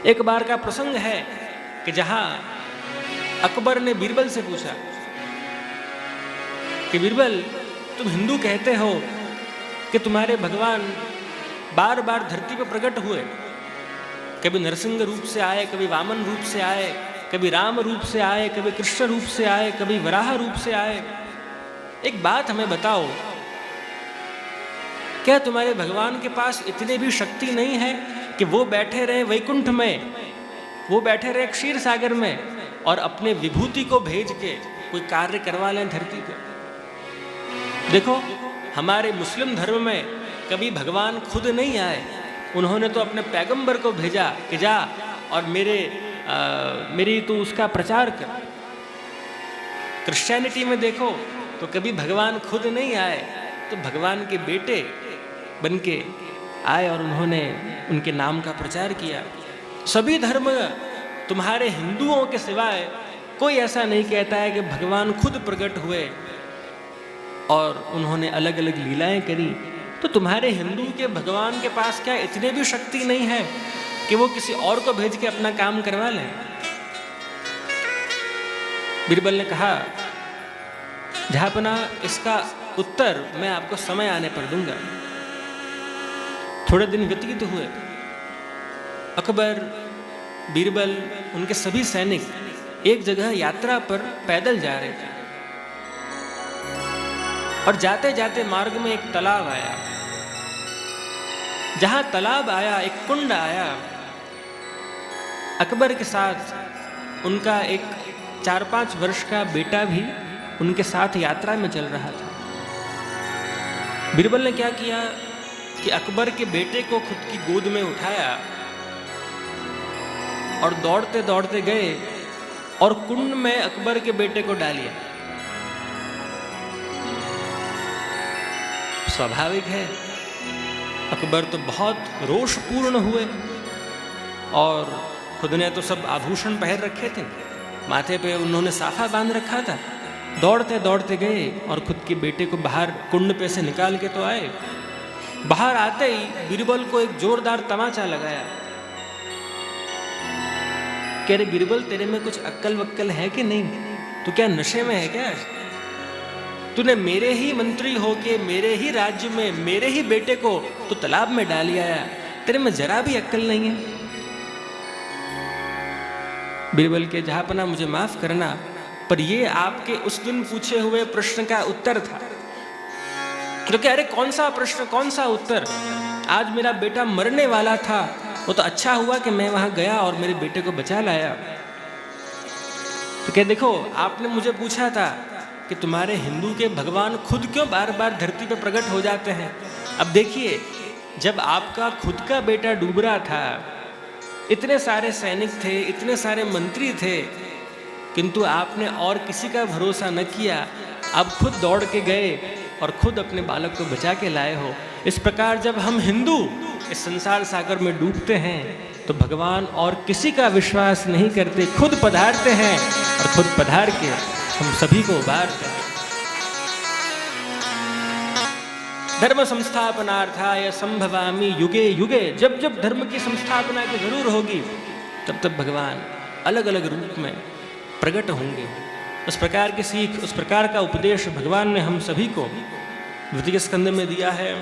एक बार का प्रसंग है कि जहां अकबर ने बीरबल से पूछा कि बीरबल, तुम हिंदू कहते हो कि तुम्हारे भगवान बार बार धरती पर प्रकट हुए, कभी नरसिंह रूप से आए, कभी वामन रूप से आए, कभी राम रूप से आए, कभी कृष्ण रूप से आए, कभी वराह रूप से आए। एक बात हमें बताओ, क्या तुम्हारे भगवान के पास इतनी भी शक्ति नहीं है कि वो बैठे रहे वैकुंठ में, वो बैठे रहे क्षीर सागर में और अपने विभूति को भेज के कोई कार्य करवा लें धरती पे? देखो, हमारे मुस्लिम धर्म में कभी भगवान खुद नहीं आए, उन्होंने तो अपने पैगंबर को भेजा कि जा और मेरी तो उसका प्रचार कर। क्रिश्चियनिटी में देखो तो कभी भगवान खुद नहीं आए, तो भगवान के बेटे बनके आए और उन्होंने उनके नाम का प्रचार किया। सभी धर्म तुम्हारे हिंदुओं के सिवाय कोई ऐसा नहीं कहता है कि भगवान खुद प्रकट हुए और उन्होंने अलग अलग लीलाएं करी। तो तुम्हारे हिंदू के भगवान के पास क्या इतने भी शक्ति नहीं है कि वो किसी और को भेज के अपना काम करवा लें? बीरबल ने कहा, जहापना, इसका उत्तर मैं आपको समय आने पर दूंगा। थोड़े दिन व्यतीत हुए, अकबर, बीरबल, उनके सभी सैनिक एक जगह यात्रा पर पैदल जा रहे थे और जाते जाते मार्ग में एक तालाब आया। जहां तालाब आया, एक कुंड आया, अकबर के साथ उनका एक 4-5 वर्ष का बेटा भी उनके साथ यात्रा में चल रहा था। बीरबल ने क्या किया कि अकबर के बेटे को खुद की गोद में उठाया और दौड़ते दौड़ते गए और कुंड में अकबर के बेटे को डालिया। स्वाभाविक है, अकबर तो बहुत रोषपूर्ण हुए और खुद ने तो सब आभूषण पहन रखे थे, माथे पे उन्होंने साफा बांध रखा था। दौड़ते दौड़ते गए और खुद के बेटे को बाहर कुंड पे से निकाल के तो आए। बाहर आते ही बीरबल को एक जोरदार तमाचा लगाया। कह रहे, बीरबल, तेरे में कुछ अक्ल वक्कल है कि नहीं? तू क्या नशे में है क्या? तूने मेरे ही मंत्री होके मेरे ही राज्य में मेरे ही बेटे को तो तालाब में डाल आया, तेरे में जरा भी अक्ल नहीं है? बीरबल के, जहापना, मुझे माफ करना, पर ये आपके उस दिन पूछे हुए प्रश्न का उत्तर था। तो कह रहे, कौन सा प्रश्न, कौन सा उत्तर? आज मेरा बेटा मरने वाला था, वो तो अच्छा हुआ कि मैं वहां गया और मेरे बेटे को बचा लाया। तो कह, देखो, आपने मुझे पूछा था कि तुम्हारे हिंदू के भगवान खुद क्यों बार बार धरती पर प्रकट हो जाते हैं। अब देखिए, जब आपका खुद का बेटा डूब रहा था, इतने सारे सैनिक थे, इतने सारे मंत्री थे, किंतु आपने और किसी का भरोसा न किया। आप खुद दौड़ के गए और खुद अपने बालक को बचा के लाए हो। इस प्रकार जब हम हिंदू इस संसार सागर में डूबते हैं तो भगवान और किसी का विश्वास नहीं करते, खुद पधारते हैं और खुद पधार के हम सभी को उबारते हैं। धर्म संस्थापनार्थाय संभवामि युगे युगे। जब जब धर्म की संस्थापना की जरूर होगी, तब तब भगवान अलग अलग रूप में प्रकट होंगे। उस प्रकार की सीख, उस प्रकार का उपदेश भगवान ने हम सभी को द्वितीय स्कंद में दिया है।